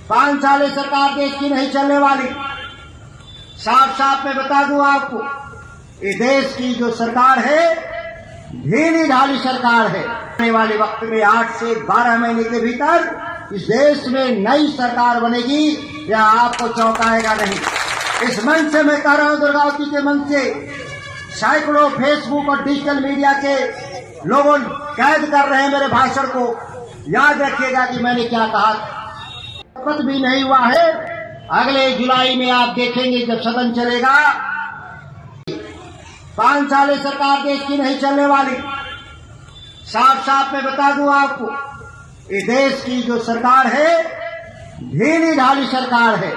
5 साल सरकार देश की नहीं चलने वाली। साफ साफ मैं बता दूं आपको, ये देश की जो सरकार है ढीली ढाली सरकार है। आने वाले वक्त में 8 से 12 महीने के भीतर इस देश में नई सरकार बनेगी, यह आपको चौंकाएगा नहीं। इस मंच से मैं कह रहा हूं, दुर्गावती के मंच से सैकड़ों फेसबुक और डिजिटल मीडिया के लोगों कैद कर रहे हैं मेरे भाषण को। याद रखिएगा कि मैंने क्या कहा। शपथ भी नहीं हुआ है। अगले जुलाई में आप देखेंगे जब सदन चलेगा। 5 साल सरकार देश की नहीं चलने वाली। साफ साफ मैं बता दूं आपको, ये देश की जो सरकार है ढीली ढाली सरकार है।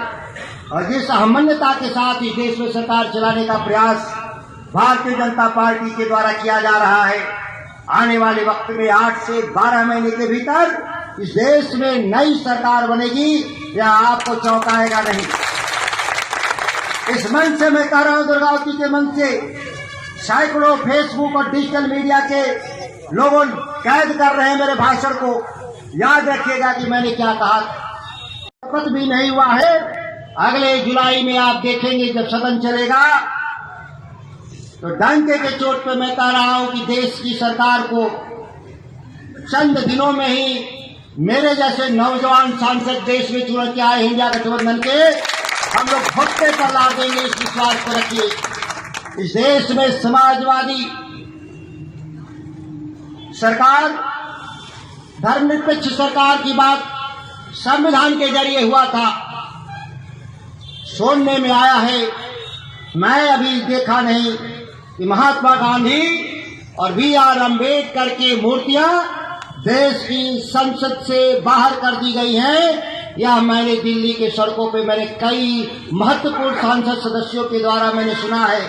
और जिस अहमन्यता के साथ इस देश में सरकार चलाने का प्रयास भारतीय जनता पार्टी के द्वारा किया जा रहा है, आने वाले वक्त में 8 से 12 महीने के भीतर इस देश में नई सरकार बनेगी, यह आपको चौंकाएगा नहीं। इस मंच से मैं कह रहा हूं, दुर्गावती के मंच से सैकड़ों फेसबुक और डिजिटल मीडिया के लोगों कैद कर रहे हैं मेरे भाषण को। याद रखिएगा कि मैंने क्या कहा। शपथ भी नहीं हुआ है। अगले जुलाई में आप देखेंगे जब सदन चलेगा, तो डंके के चोट पे मैं कह रहा हूं कि देश की सरकार को चंद दिनों में ही मेरे जैसे नौजवान सांसद देश में चुन के आए इंडिया गठबंधन के, हम लोग भुट्टे पर ला देंगे। इस विश्वास को रखिए। इस देश में समाजवादी सरकार, धर्मनिरपेक्ष सरकार की बात संविधान के जरिए हुआ था, सुनने में आया है। मैं अभी देखा नहीं कि महात्मा गांधी और BR अम्बेडकर की मूर्तियां देश की संसद से बाहर कर दी गई हैं। यह मैंने दिल्ली के सड़कों पे मैंने कई महत्वपूर्ण सांसद सदस्यों के द्वारा मैंने सुना है।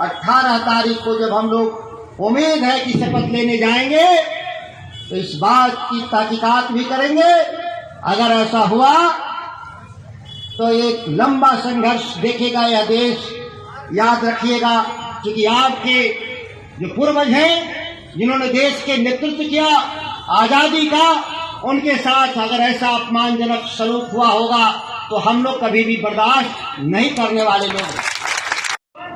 18 तारीख को जब हम लोग उम्मीद है कि शपथ लेने जाएंगे तो इस बात की तहकीकात भी करेंगे। अगर ऐसा हुआ तो एक लंबा संघर्ष देखेगा यह देश। याद रखिएगा, क्योंकि आपके जो पूर्वज हैं जिन्होंने देश के नेतृत्व किया आजादी का, उनके साथ अगर ऐसा अपमानजनक सलूक हुआ होगा तो हम लोग कभी भी बर्दाश्त नहीं करने वाले लोग।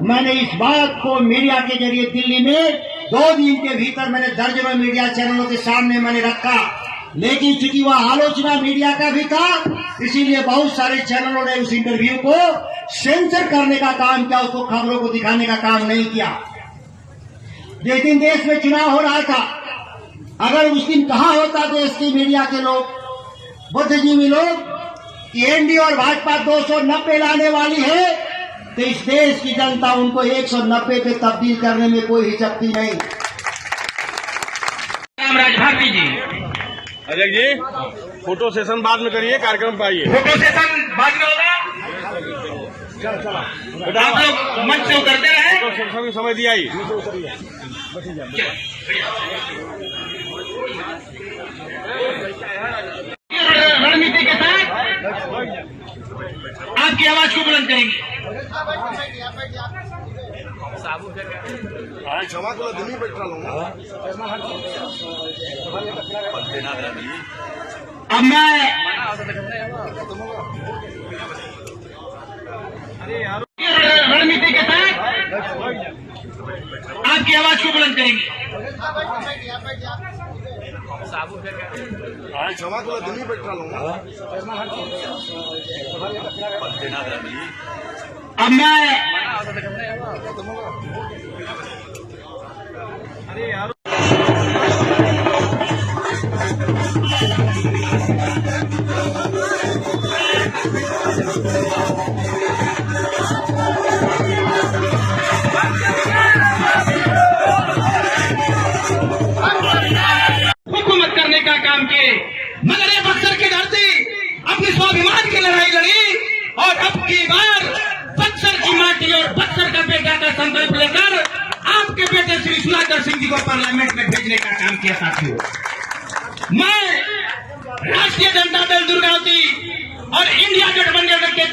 मैंने इस बात को मीडिया के जरिए दिल्ली में 2 दिन के भीतर मैंने दर्जनों मीडिया चैनलों के सामने मैंने रखा, लेकिन चूंकि वह आलोचना मीडिया का भी था, इसीलिए बहुत सारे चैनलों ने उस इंटरव्यू को सेंसर करने का काम किया, उसको खबरों को दिखाने का काम नहीं किया। जिस दिन देश में चुनाव हो रहा था, अगर उस दिन कहा होता देश की मीडिया के लोग, बुद्धिजीवी लोग, कि एनडीए और भाजपा 290 लाने वाली है, तो इस देश की जनता उनको 190 पे तब्दील करने में कोई हिचकती नहीं। राजभारती जी, अजय जी, फोटो सेशन बाद में करिए, कार्यक्रम पे आइए। फोटो सेशन बाद में होगा। आप लोग मंच से उतरते रहे। फोटो सेशन की समय दिया ही। रणनीति के साथ आपकी आवाज को बुलंद करेंगे। क्षमा को दिल्ली बैठा लूंगा। अब मैं रणनीति के साथ आपकी आवाज को बुलंद करेंगे। क्षमा को दिल्ली बैठा लूंगा। अब मैं हुकूमत करने का काम किए, मगर ये बक्सर की धरती अपने स्वाभिमान की लड़ाई लड़ी और अब की बार बक्सर की माटी और बक्सर का बेटा का संकल्प लेकर आपके बेटे श्री सुधाकर सिंह जी को पार्लियामेंट में भेजने का काम किया। साथियों, मैं राष्ट्रीय जनता दल दुर्गावती और इंडिया गठबंधन के